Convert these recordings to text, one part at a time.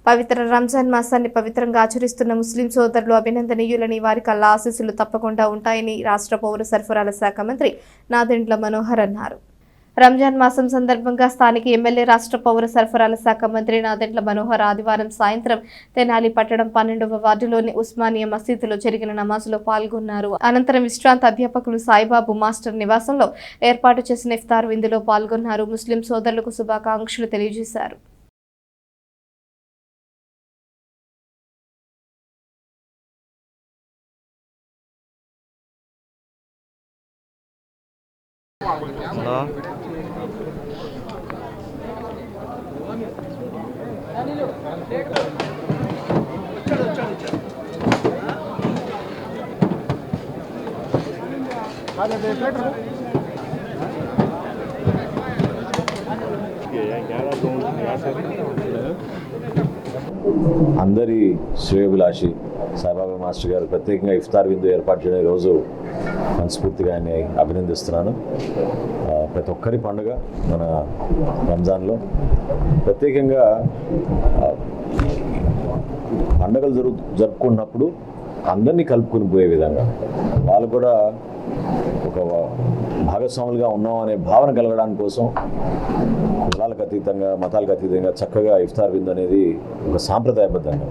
పవిత్ర రంజాన్ మాసాన్ని పవిత్రంగా ఆచరిస్తున్న ముస్లిం సోదరులు అభినందనీయులని, వారికి అల్లా ఆశీస్సులు తప్పకుండా ఉంటాయని రాష్ట్ర పౌర సరఫరాల శాఖ మంత్రి నాదెండ్ల మనోహర్ అన్నారు. రంజాన్ మాసం సందర్భంగా స్థానిక ఎమ్మెల్యే, రాష్ట్ర పౌర సరఫరాల శాఖ మంత్రి నాదెండ్ల మనోహర్ ఆదివారం సాయంత్రం తెనాలి పట్టణం 12వ వార్డులోని ఉస్మానియా మసీదులో జరిగిన నమాజ్లో పాల్గొన్నారు. అనంతరం విశ్రాంత అధ్యాపకులు సాయిబాబు మాస్టర్ నివాసంలో ఏర్పాటు చేసిన ఇఫ్తార్ విందులో పాల్గొన్నారు. ముస్లిం సోదరులకు శుభాకాంక్షలు తెలియజేశారు. అందరి శ్రేయోభిలాషి సాయిబాబా మాస్టర్ గారు ప్రత్యేకంగా ఇఫ్తార్ విందు ఏర్పాటు చేయడం ఈరోజు మనస్ఫూర్తిగా ఆయన్ని అభినందిస్తున్నాను. ప్రతి ఒక్కరి పండుగ మన రంజాన్లో ప్రత్యేకంగా పండుగలు జరుపుకున్నప్పుడు అందరినీ కలుపుకొని పోయే విధంగా వాళ్ళు కూడా ఒక భాగస్వాములుగా ఉన్నాం అనే భావన కలగడానికి కోసం కులాలకు అతీతంగా, మతాలకు అతీతంగా చక్కగా ఇఫ్తార్ విందు అనేది ఒక సాంప్రదాయబద్ధంగా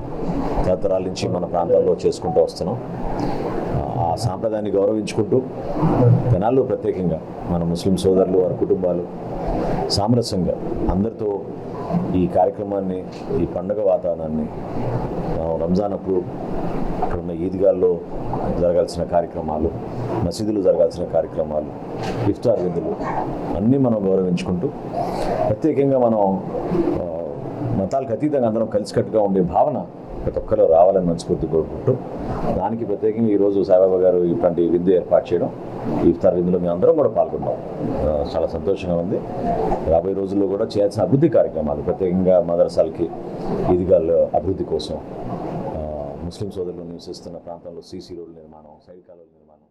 తరతరాల నుంచి మన ప్రాంతాల్లో చేసుకుంటూ వస్తున్నాం. ఆ సాంప్రదాయాన్ని గౌరవించుకుంటూ తెనాల్లో ప్రత్యేకంగా మన ముస్లిం సోదరులు, వారి కుటుంబాలు సామరస్యంగా అందరితో ఈ కార్యక్రమాన్ని, ఈ పండుగ వాతావరణాన్ని రంజాన్ అప్పుడు అక్కడ ఉన్న ఈద్గాల్లో జరగాల్సిన కార్యక్రమాలు, మసీదులు జరగాల్సిన కార్యక్రమాలు, ఇఫ్తార్ విందులు అన్నీ మనం గౌరవించుకుంటూ ప్రత్యేకంగా మనం మతాలకు అతీతంగా అందరం కలిసికట్టుగా ఉండే భావన ప్రతి ఒక్కరు రావాలని మనస్ఫూర్తి కోరుకుంటూ దానికి ప్రత్యేకంగా ఈరోజు సాయిబాబా గారు ఇట్లాంటి విందు ఏర్పాటు చేయడం, ఈ ఇఫ్తార్ విందులో మేము అందరం కూడా పాల్గొన్నాం. చాలా సంతోషంగా ఉంది. రాబోయే రోజుల్లో కూడా చేయాల్సిన అభివృద్ధి కార్యక్రమాలు, ప్రత్యేకంగా మదరసాలకి, ఈద్గాల అభివృద్ధి కోసం, ముస్లిం సోదరులు నివసిస్తున్న ప్రాంతంలో సీసీ రోడ్ల నిర్మాణం, సైడ్ కాలువల నిర్మాణం